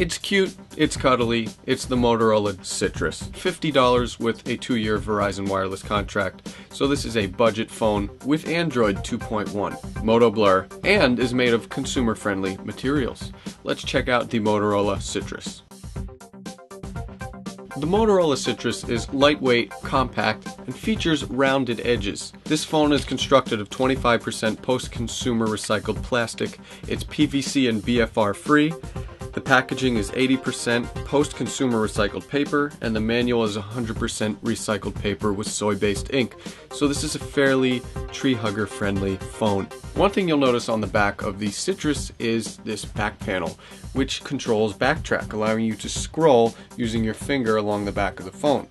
It's cute, it's cuddly, it's the Motorola Citrus. $50 with a 2-year Verizon Wireless contract, so this is a budget phone with Android 2.1, Moto Blur, and is made of consumer-friendly materials. Let's check out the Motorola Citrus. The Motorola Citrus is lightweight, compact, and features rounded edges. This phone is constructed of 25% post-consumer recycled plastic. It's PVC and BFR free. The packaging is 80% post-consumer recycled paper, and the manual is 100% recycled paper with soy-based ink. So this is a fairly tree hugger friendly phone. One thing you'll notice on the back of the Citrus is this back panel, which controls backtrack, allowing you to scroll using your finger along the back of the phone.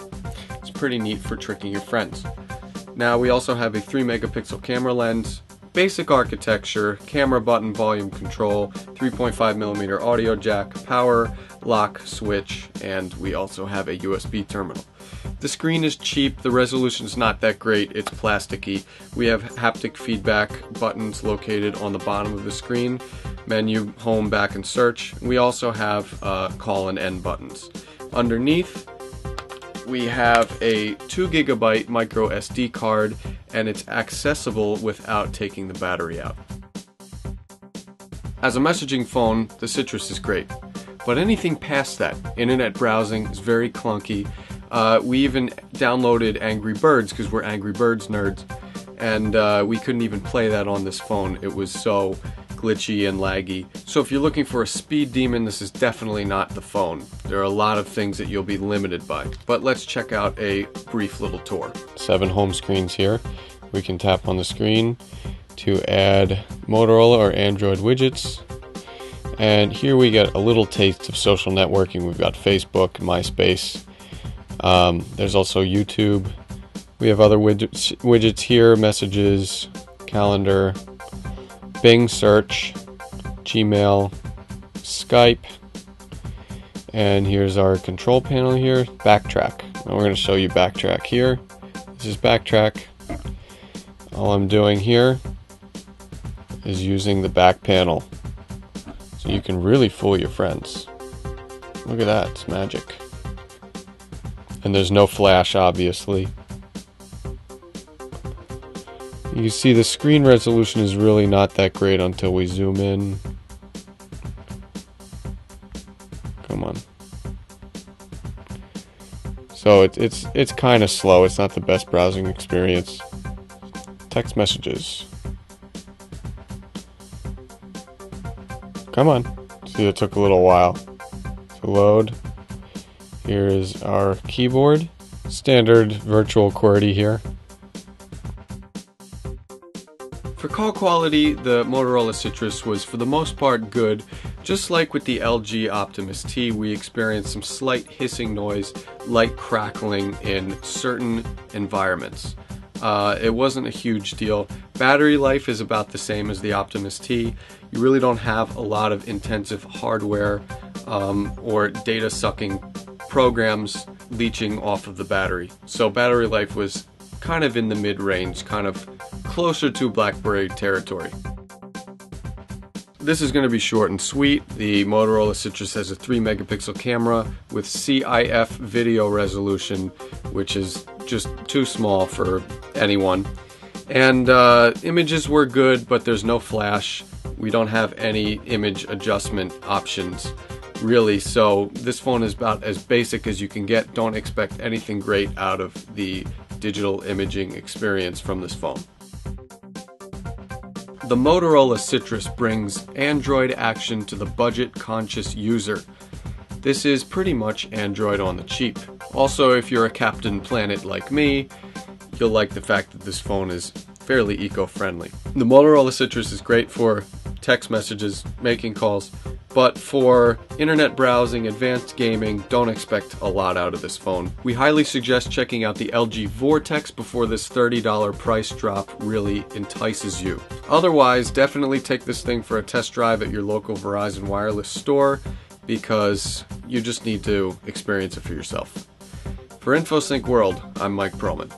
It's pretty neat for tricking your friends. Now we also have a 3-megapixel camera lens, basic architecture, camera button volume control, 3.5mm audio jack, power, lock, switch, and we also have a USB terminal. The screen is cheap, the resolution is not that great, it's plasticky. We have haptic feedback buttons located on the bottom of the screen, menu, home, back, and search. We also have call and end buttons. Underneath, we have a 2GB micro SD card, and it's accessible without taking the battery out. As a messaging phone, the Citrus is great, but anything past that, internet browsing is very clunky. We even downloaded Angry Birds because we're Angry Birds nerds, and we couldn't even play that on this phone. It was so glitchy and laggy. So if you're looking for a speed demon, this is definitely not the phone. There are a lot of things that you'll be limited by. But let's check out a brief little tour. 7 home screens here. We can tap on the screen to add Motorola or Android widgets. And here we get a little taste of social networking. We've got Facebook, MySpace. There's also YouTube. We have other widgets here, messages, calendar, Bing search, Gmail, Skype, and here's our control panel here, backtrack. Now we're going to show you backtrack here. This is backtrack. All I'm doing here is using the back panel, so you can really fool your friends. Look at that, it's magic. And there's no flash, obviously. You can see the screen resolution is really not that great until we zoom in. Come on. So it's kind of slow. It's not the best browsing experience. Text messages. Come on. See, it took a little while to load. Here is our keyboard. Standard virtual QWERTY here. For call quality, the Motorola Citrus was for the most part good. Just like with the LG Optimus T, we experienced some slight hissing noise, light crackling in certain environments. It wasn't a huge deal. Battery life is about the same as the Optimus T. You really don't have a lot of intensive hardware or data sucking programs leeching off of the battery. So battery life was kind of in the mid-range, kind of closer to BlackBerry territory. This is going to be short and sweet. The Motorola Citrus has a 3-megapixel camera with CIF video resolution, which is just too small for anyone. And images were good, but there's no flash. We don't have any image adjustment options, really, so this phone is about as basic as you can get. Don't expect anything great out of the digital imaging experience from this phone. The Motorola Citrus brings Android action to the budget-conscious user. This is pretty much Android on the cheap. Also, if you're a Captain Planet like me, you'll like the fact that this phone is fairly eco-friendly. The Motorola Citrus is great for text messages, making calls, but for internet browsing, advanced gaming, don't expect a lot out of this phone. We highly suggest checking out the LG Vortex before this $30 price drop really entices you. Otherwise, definitely take this thing for a test drive at your local Verizon Wireless store, because you just need to experience it for yourself. For InfoSync World, I'm Mike Perlman.